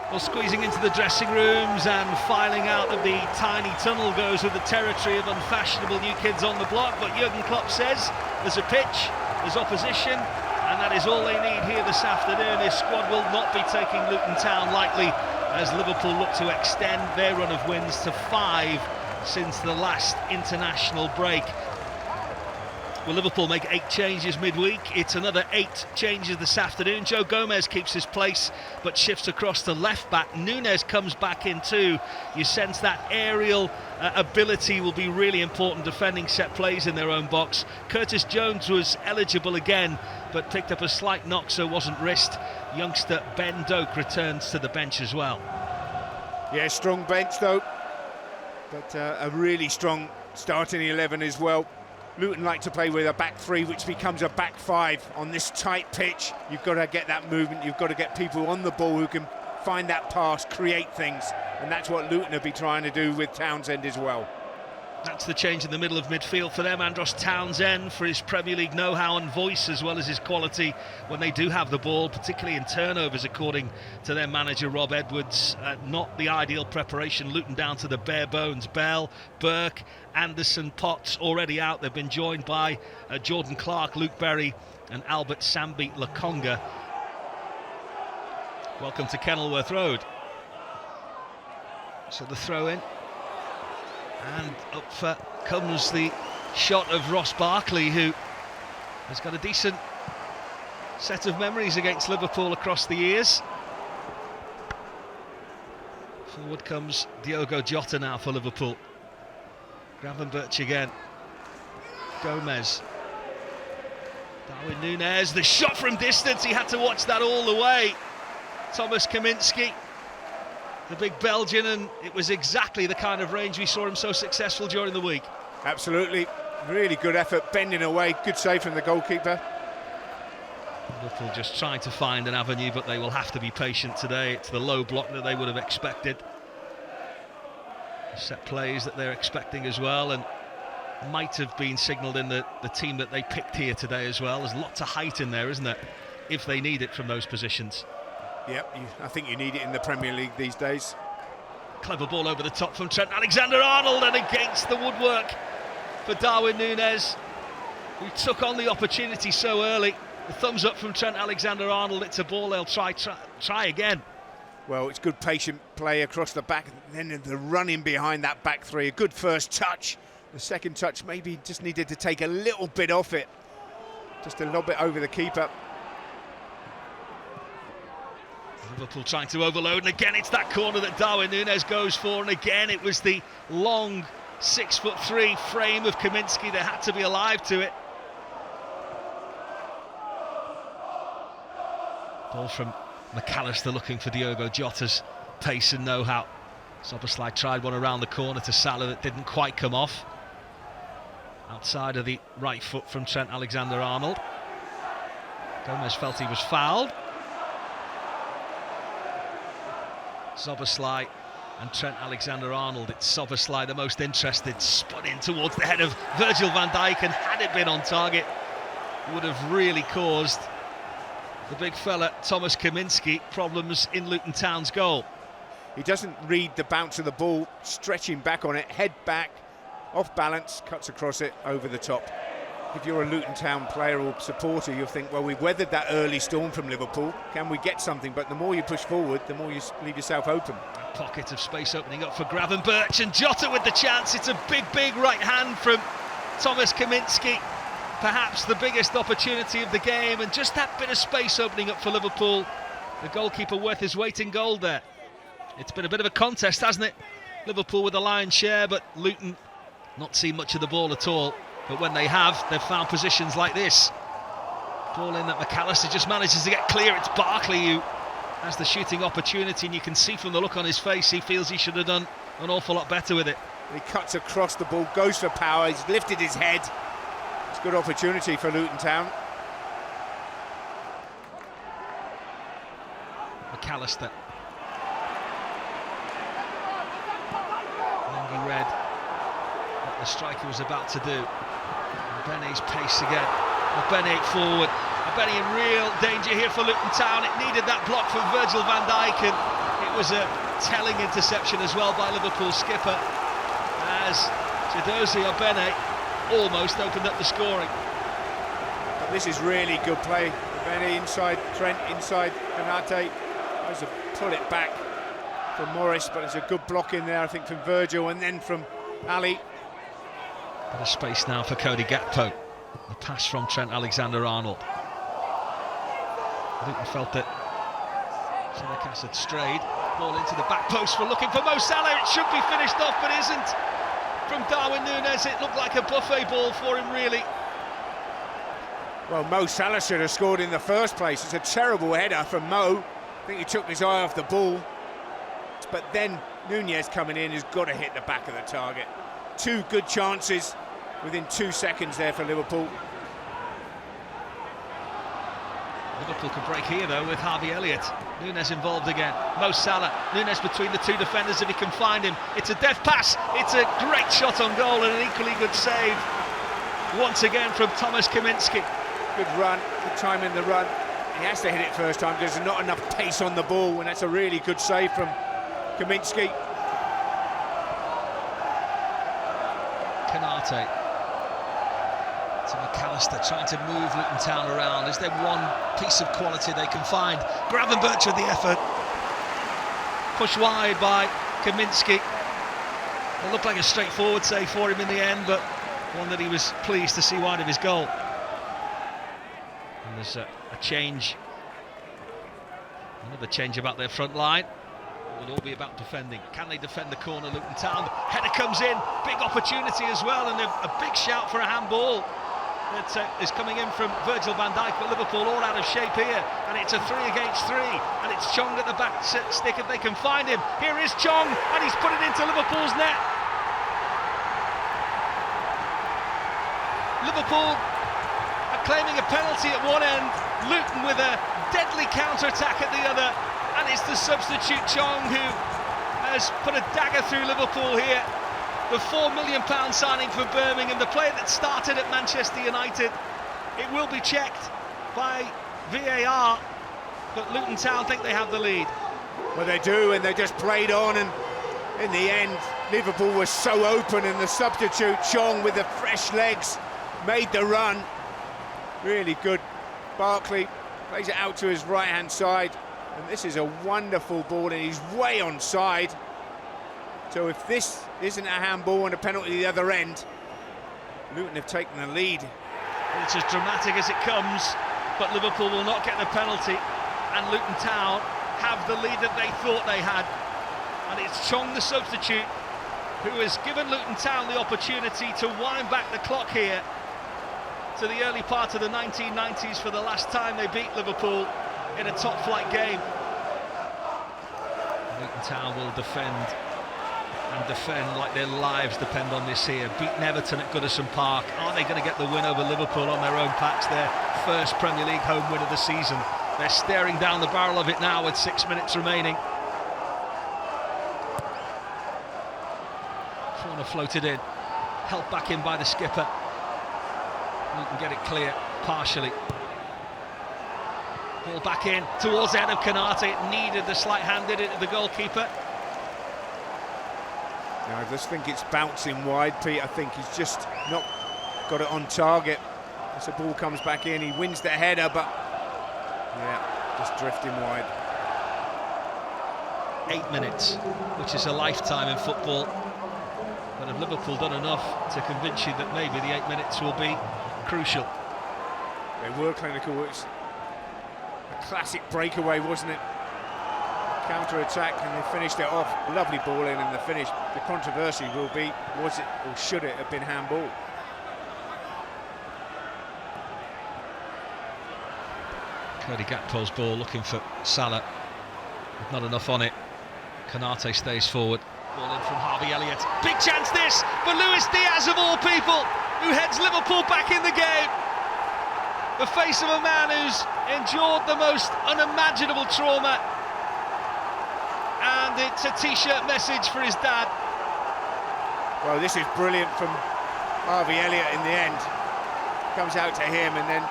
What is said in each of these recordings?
Well, squeezing into the dressing rooms and filing out of the tiny tunnel goes with the territory of unfashionable new kids on the block. But Jurgen Klopp says there's a pitch, there's opposition, and that is all they need here this afternoon. His squad will not be taking Luton Town lightly as Liverpool look to extend their run of wins to 5 since the last international break. Will Liverpool make 8 changes midweek? It's another 8 changes this afternoon. Joe Gomez keeps his place but shifts across to left back. Nunes comes back in too. You sense that aerial ability will be really important defending set plays in their own box. Curtis Jones was eligible again but picked up a slight knock, so wasn't risked. Youngster Ben Doak returns to the bench as well. Yeah, strong bench though, but a really strong starting 11 as well. Luton like to play with a back 3, which becomes a back 5 on this tight pitch. You've got to get that movement, you've got to get people on the ball who can find that pass, create things, and that's what Luton will be trying to do with Townsend as well. That's the change in the middle of midfield for them. Andros Townsend, for his Premier League know-how and voice as well as his quality when they do have the ball, particularly in turnovers according to their manager Rob Edwards. Not the ideal preparation. Luton down to the bare bones. Bell, Burke, Anderson, Potts already out. They've been joined by Jordan Clark, Luke Berry and Albert Sambi Lakonga. Welcome to Kenilworth Road. So the throw in. And up comes the shot of Ross Barkley, who has got a decent set of memories against Liverpool across the years. Forward comes Diogo Jota now for Liverpool. Gravenberch again. Gomez. Darwin Nunes, the shot from distance, he had to watch that all the way. Thomas Kaminski, the big Belgian, and it was exactly the kind of range we saw him so successful during the week. Absolutely, really good effort, bending away, good save from the goalkeeper. Liverpool just trying to find an avenue, but they will have to be patient today. It's the low block that they would have expected. Set plays that they're expecting as well, and might have been signalled in the team that they picked here today as well. There's lots of height in there, isn't there, if they need it from those positions. Yep, I think you need it in the Premier League these days. Clever ball over the top from Trent Alexander-Arnold, and against the woodwork for Darwin Nunes, who took on the opportunity so early. The thumbs up from Trent Alexander-Arnold. It's a ball they'll try again. Well, it's good patient play across the back, and then the running behind that back 3. A good first touch. The second touch maybe just needed to take a little bit off it. Just a little bit over the keeper. Liverpool trying to overload, and again it's that corner that Darwin Nunes goes for, and again it was the long 6'3" frame of Kaminski that had to be alive to it. Ball from McAllister looking for Diogo Jota's pace and know-how. Szoboszlai tried one around the corner to Salah that didn't quite come off. Outside of the right foot from Trent Alexander-Arnold. Gomez felt he was fouled. Szoboszlai and Trent Alexander-Arnold. It's Szoboszlai the most interested, spun in towards the head of Virgil van Dijk, and had it been on target, would have really caused the big fella Thomas Kaminski problems in Luton Town's goal. He doesn't read the bounce of the ball, stretching back on it, head back, off balance, cuts across it, over the top. If you're a Luton Town player or supporter, you'll think, well, we've weathered that early storm from Liverpool. Can we get something? But the more you push forward, the more you leave yourself open. A pocket of space opening up for Gravenberch, and Jota with the chance. It's a big right hand from Thomas Kaminski. Perhaps the biggest opportunity of the game, and just that bit of space opening up for Liverpool. The goalkeeper worth his weight in gold there. It's been a bit of a contest, hasn't it? Liverpool with the lion's share, but Luton not seen much of the ball at all. But when they have, they've found positions like this. Ball in that McAllister just manages to get clear. It's Barkley who has the shooting opportunity, and you can see from the look on his face he feels he should have done an awful lot better with it. He cuts across the ball, goes for power, he's lifted his head. It's a good opportunity for Luton Town. McAllister. Lengy read what the striker was about to do. Bene's pace again. Bene forward. Bene in real danger here for Luton Town. It needed that block from Virgil van Dijk, and it was a telling interception as well by Liverpool skipper, as Chidozie Obene almost opened up the scoring. But this is really good play. Obene inside, Trent inside, Konate. Tries to pull it back from Morris, but it's a good block in there, I think, from Virgil, and then from Ali. Bit of space now for Cody Gakpo. The pass from Trent Alexander-Arnold. Luton felt that Tsimikas had strayed. Ball into the back post for looking for Mo Salah. It should be finished off, but isn't. From Darwin Núñez, it looked like a buffet ball for him, really. Well, Mo Salah should have scored in the first place. It's a terrible header from Mo. I think he took his eye off the ball. But then Núñez coming in has got to hit the back of the target. Two good chances within 2 seconds there for Liverpool. Liverpool could break here though with Harvey Elliott. Núñez involved again. Mo Salah. Núñez between the two defenders if he can find him. It's a deft pass. It's a great shot on goal and an equally good save. Once again from Thomas Kaminski. Good run, good time in the run. He has to hit it first time because there's not enough pace on the ball, and that's a really good save from Kaminski. Konate to McAllister, trying to move Luton Town around. Is there one piece of quality they can find? Gravenberch with the effort. Pushed wide by Kaminski. It looked like a straightforward save for him in the end, but one that he was pleased to see wide of his goal. And there's a change. Another change about their front line. It will all be about defending. Can they defend the corner, Luton Town? Header comes in, big opportunity as well, and a big shout for a handball that is coming in from Virgil van Dijk, but Liverpool all out of shape here, and it's a 3 against 3, and it's Chong at the back stick if they can find him. Here is Chong, and he's put it into Liverpool's net. Liverpool are claiming a penalty at one end, Luton with a deadly counter-attack at the other, and it's the substitute Chong who has put a dagger through Liverpool here. The £4 million signing for Birmingham, the player that started at Manchester United. It will be checked by VAR, but Luton Town think they have the lead. Well, they do, and they just played on, and in the end, Liverpool was so open, and the substitute Chong with the fresh legs made the run. Really good. Barkley plays it out to his right-hand side, and this is a wonderful ball, and he's way onside. So if this isn't a handball and a penalty at the other end, Luton have taken the lead. It's as dramatic as it comes, but Liverpool will not get the penalty, and Luton Town have the lead that they thought they had. And it's Chong, the substitute, who has given Luton Town the opportunity to wind back the clock here to the early part of the 1990s for the last time they beat Liverpool in a top-flight game. Luton Town will defend like their lives depend on this here. Beaten Everton at Goodison Park. Are they going to get the win over Liverpool on their own patch? Their first Premier League home win of the season. They're staring down the barrel of it now with 6 minutes remaining. Corner floated in, held back in by the skipper. Luton get it clear, partially. Ball back in, towards the head of Konate. It needed the slight hand, did it, the goalkeeper. I just think it's bouncing wide, Pete. I think he's just not got it on target. As the ball comes back in, he wins the header, but yeah, just drifting wide. 8 minutes, which is a lifetime in football. But have Liverpool done enough to convince you that maybe the 8 minutes will be crucial? They were clinical. It's a classic breakaway, wasn't it? Counter-attack, and they finished it off. Lovely ball in the finish. The controversy will be, was it or should it have been handball? Cody Gakpo's ball looking for Salah. With not enough on it. Konate stays forward. Ball in from Harvey Elliott. Big chance this for Luis Diaz of all people, who heads Liverpool back in the game. The face of a man who's endured the most unimaginable trauma. And it's a t-shirt message for his dad. Well, this is brilliant from Harvey Elliott in the end. Comes out to him, and then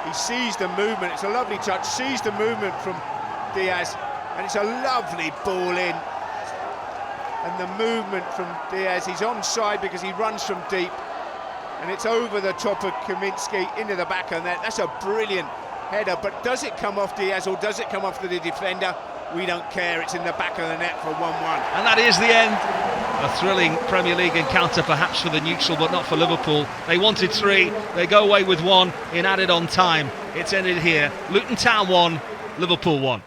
he sees the movement. It's a lovely touch, sees the movement from Diaz, and it's a lovely ball in. And the movement from Diaz, he's onside because he runs from deep, and it's over the top of Kaminski into the back of net. That's a brilliant header, but does it come off Diaz or does it come off the defender? We don't care, it's in the back of the net for 1-1. And that is the end. A thrilling Premier League encounter perhaps for the neutral, but not for Liverpool. They wanted 3, they go away with 1 in added on time. It's ended here. Luton Town 1, Liverpool 1.